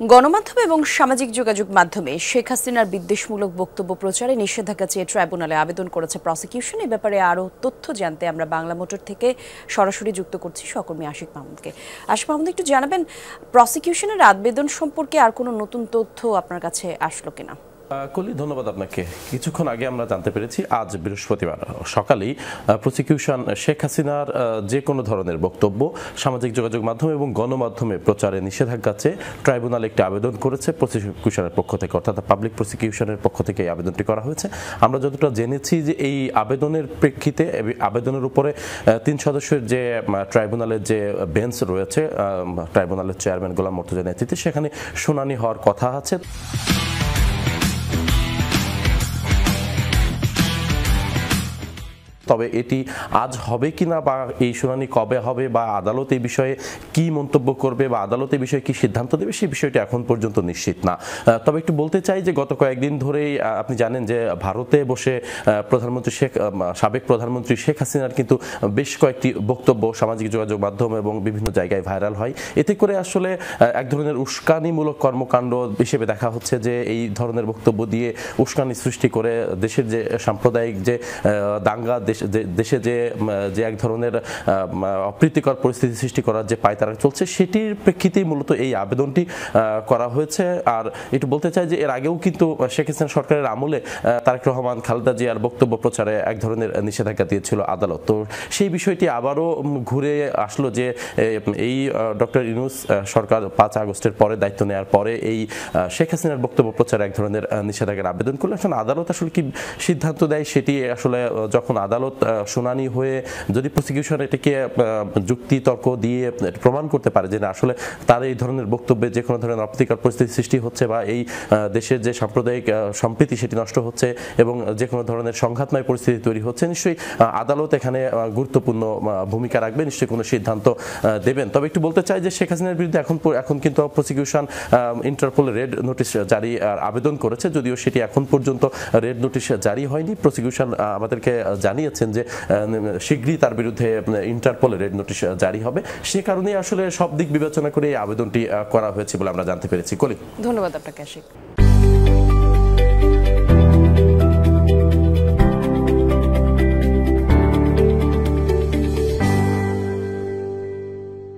গণমাধ্যম এবং সামাজিক যোগাযোগ মাধ্যমে শেখ হাসিনার বিদ্বেষমূলক বক্তব্য প্রচারে নিষেধাজ্ঞা চেয়ে ট্রাইব্যুনালে আবেদন করেছে প্রসিকিউশন। এ ব্যাপারে আরও তথ্য জানতে আমরা বাংলা মোটর থেকে সরাসরি যুক্ত করছি সহকর্মী আশিক মাহমুদকে। আশিক মাহমুদ, একটু জানাবেন প্রসিকিউশনের আবেদন সম্পর্কে আর কোনো নতুন তথ্য আপনার কাছে আসলো কিনা? কলি, ধন্যবাদ আপনাকে। কিছুক্ষণ আগে আমরা জানতে পেরেছি আজ বৃহস্পতিবার সকালেই প্রসিকিউশন শেখ হাসিনার যে কোনো ধরনের বক্তব্য সামাজিক যোগাযোগ মাধ্যম এবং গণমাধ্যমে প্রচারে নিষেধাজ্ঞা চেয়ে ট্রাইব্যুনালে একটি আবেদন করেছে প্রসিকিউশনের পক্ষ থেকে, অর্থাৎ পাবলিক প্রসিকিউশনের পক্ষ থেকে এই আবেদনটি করা হয়েছে। আমরা যতটা জেনেছি যে এই আবেদনের প্রেক্ষিতে আবেদনের উপরে 3 সদস্যের যে ট্রাইব্যুনালের যে বেঞ্চ রয়েছে, ট্রাইব্যুনালের চেয়ারম্যান গোলাম মর্তুজার নেতৃত্বে সেখানে শুনানি হওয়ার কথা আছে। তবে এটি আজ হবে কিনা বা এই শুনানি কবে হবে বা আদালত এই বিষয়ে কি মন্তব্য করবে বা আদালত এই বিষয়ে কি সিদ্ধান্ত দেবে সেই বিষয়টি এখন পর্যন্ত নিশ্চিত না। তবে একটু বলতে চাই যে গত কয়েকদিন ধরেই আপনি জানেন যে ভারতে বসে সাবেক প্রধানমন্ত্রী শেখ হাসিনার কিন্তু বেশ কয়েকটি বক্তব্য সামাজিক যোগাযোগ মাধ্যম এবং বিভিন্ন জায়গায় ভাইরাল হয়। এতে করে আসলে এক ধরনের উস্কানিমূলক কর্মকাণ্ড হিসেবে দেখা হচ্ছে যে এই ধরনের বক্তব্য দিয়ে উস্কানি সৃষ্টি করে দেশের যে সাম্প্রদায়িক যে দাঙ্গা, দেশে যে এক ধরনের অপ্রীতিকর পরিস্থিতি সৃষ্টি করার যে পায়তারা চলছে সেটির প্রেক্ষিতেই মূলত এই আবেদনটি করা হয়েছে। আর একটু বলতে চাই যে এর আগেও কিন্তু শেখ হাসিনা সরকারের আমলে তারেক রহমান, খালেদা জিয়ার বক্তব্য প্রচারে এক ধরনের নিষেধাজ্ঞা দিয়েছিল আদালত। তো সেই বিষয়টি আবারও ঘুরে আসলো যে এই ডক্টর ইউনূস সরকার 5 আগস্টের পরে দায়িত্ব নেওয়ার পরে এই শেখ হাসিনার বক্তব্য প্রচারে এক ধরনের নিষেধাজ্ঞার আবেদন করলে এখন আদালত আসলে কি সিদ্ধান্ত দেয় সেটি আসলে যখন আদালত শুনানি হয়ে যদি প্রসিকিউশন এটাকে যুক্তি তর্ক দিয়ে প্রমাণ করতে পারে যে না আসলে তার এই ধরনের বক্তব্যে যে কোনো ধরনের অপ্রীতিকর পরিস্থিতি সৃষ্টি হচ্ছে বা এই দেশের যে সাম্প্রদায়িক সম্প্রীতি সেটি নষ্ট হচ্ছে এবং যে কোনো ধরনের সংঘাতময় পরিস্থিতি তৈরি হচ্ছে, নিশ্চয়ই আদালত এখানে গুরুত্বপূর্ণ ভূমিকা রাখবে, নিশ্চয়ই কোনো সিদ্ধান্ত দেবেন। তবে একটু বলতে চাই যে শেখ হাসিনার বিরুদ্ধে এখন কিন্তু প্রসিকিউশন ইন্টারপোল রেড নোটিশ জারি আবেদন করেছে, যদিও সেটি এখন পর্যন্ত রেড নোটিশ জারি হয়নি। প্রসিকিউশন আমাদেরকে জানিয়েছেন যে শীঘ্রই তার বিরুদ্ধে ইন্টারপোলে রেড নোটিশ জারি হবে। সে কারণে আসলে সব দিক বিবেচনা করে এই আবেদনটি করা হয়েছে বলে আমরা জানতে পেরেছি। কলি, ধন্যবাদ আপনাকে আশিক।